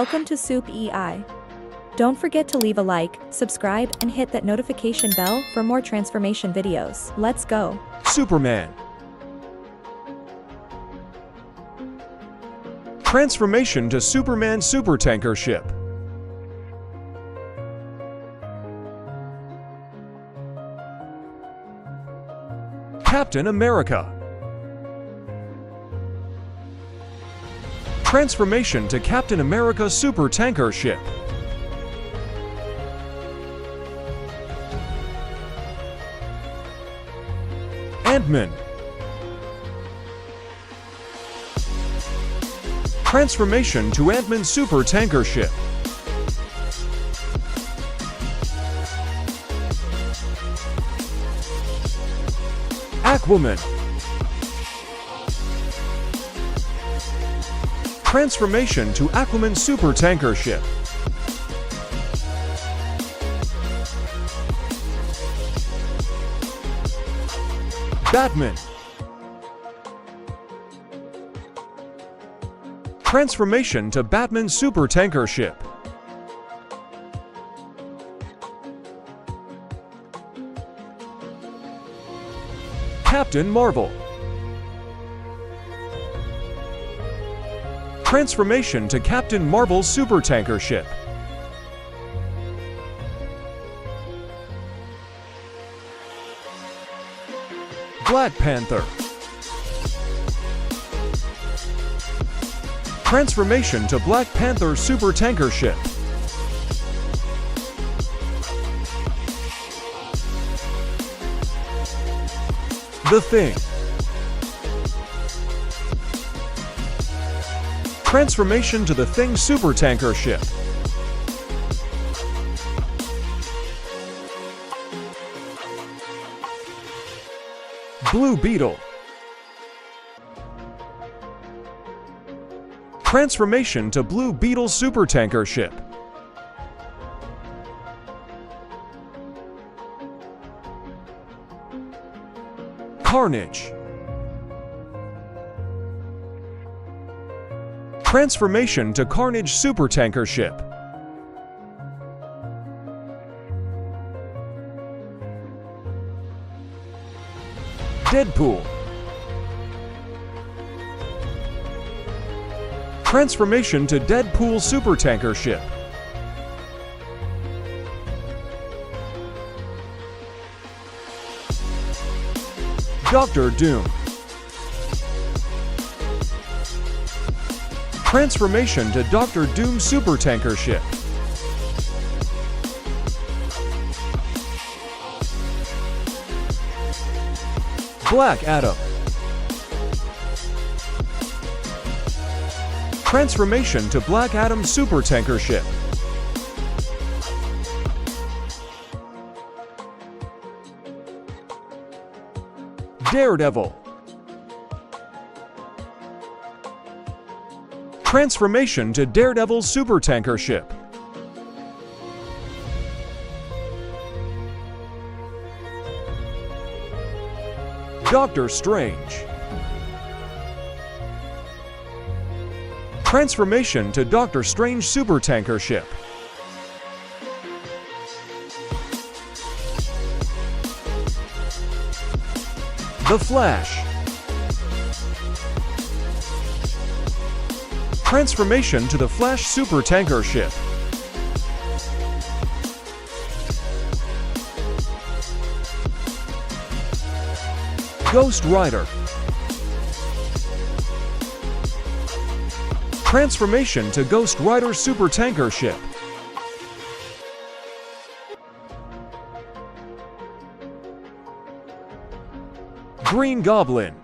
Welcome to SupeAi. Don't forget to leave a like, subscribe, and hit that notification bell for more transformation videos. Let's go. Superman. Transformation to Superman supertanker ship. Captain America. Transformation to Captain America supertanker ship. Ant-Man. Transformation to Ant-Man supertanker ship. Aquaman. Transformation to Aquaman supertanker ship. Batman. Transformation to Batman supertanker ship. Captain Marvel. Transformation to Captain Marvel supertanker ship. Black Panther. Transformation to Black Panther supertanker ship. The Thing. Transformation to the Thing supertanker ship. Blue Beetle. Transformation to Blue Beetle supertanker ship. Carnage. Transformation to Carnage supertanker ship. Deadpool. Transformation to Deadpool supertanker ship. Doctor Doom. Transformation to Doctor Doom supertanker ship. Black Adam. Transformation to Black Adam supertanker ship. Daredevil. Transformation to Daredevil supertanker ship. Doctor Strange. Transformation to Doctor Strange supertanker ship. The Flash. Transformation to the Flash supertanker ship. Ghost Rider. Transformation to Ghost Rider supertanker ship. Green Goblin.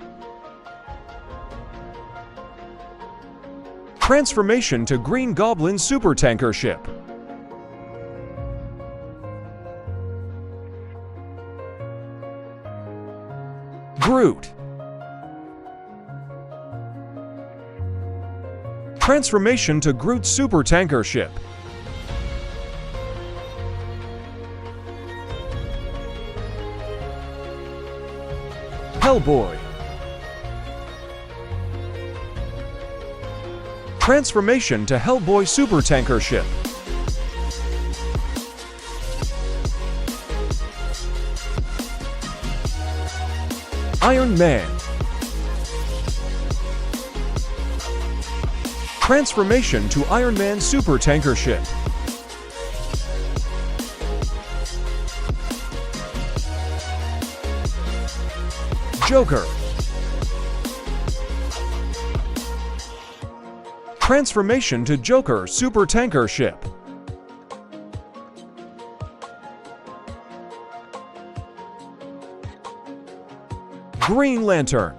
Transformation to Green Goblin supertanker ship. Groot. Transformation to Groot supertanker ship. Hellboy. Transformation to Hellboy supertanker ship. Iron Man. Transformation to Iron Man supertanker ship. Joker. Transformation to Joker supertanker ship. Green Lantern.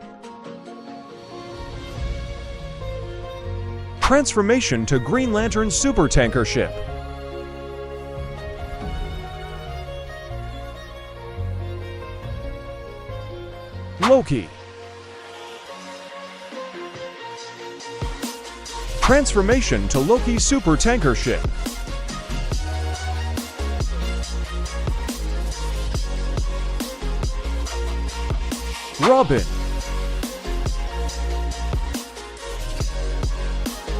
Transformation to Green Lantern supertanker ship. Loki. Transformation to Loki supertanker ship. Robin.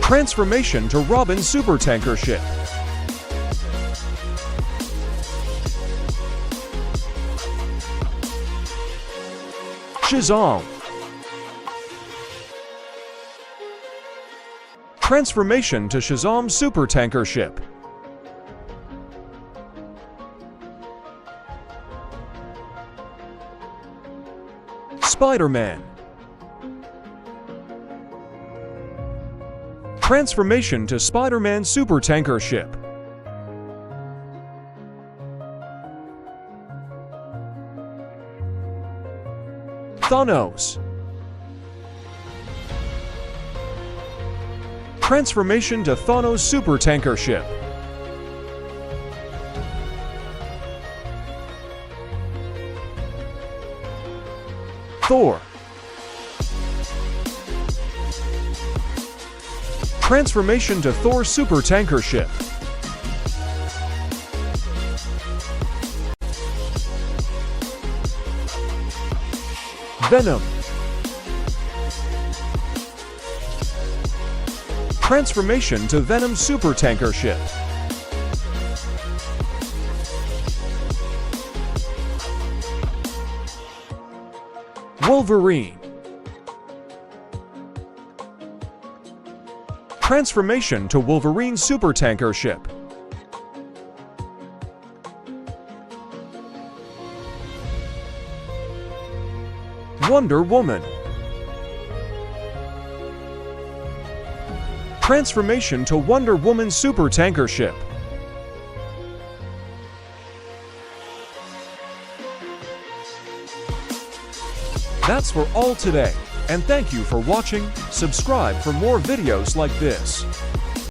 Transformation to Robin supertanker ship. Shazam. Transformation to Shazam supertanker ship. Spider-Man. Transformation to Spider-Man supertanker ship. Thanos. Transformation to Thanos supertanker ship. Thor. Transformation to Thor supertanker ship. Venom. Transformation to Venom supertanker ship. Wolverine. Transformation to Wolverine supertanker ship. Wonder Woman. Transformation to Wonder Woman supertanker ship. That's for all today, and thank you for watching. Subscribe for more videos like this.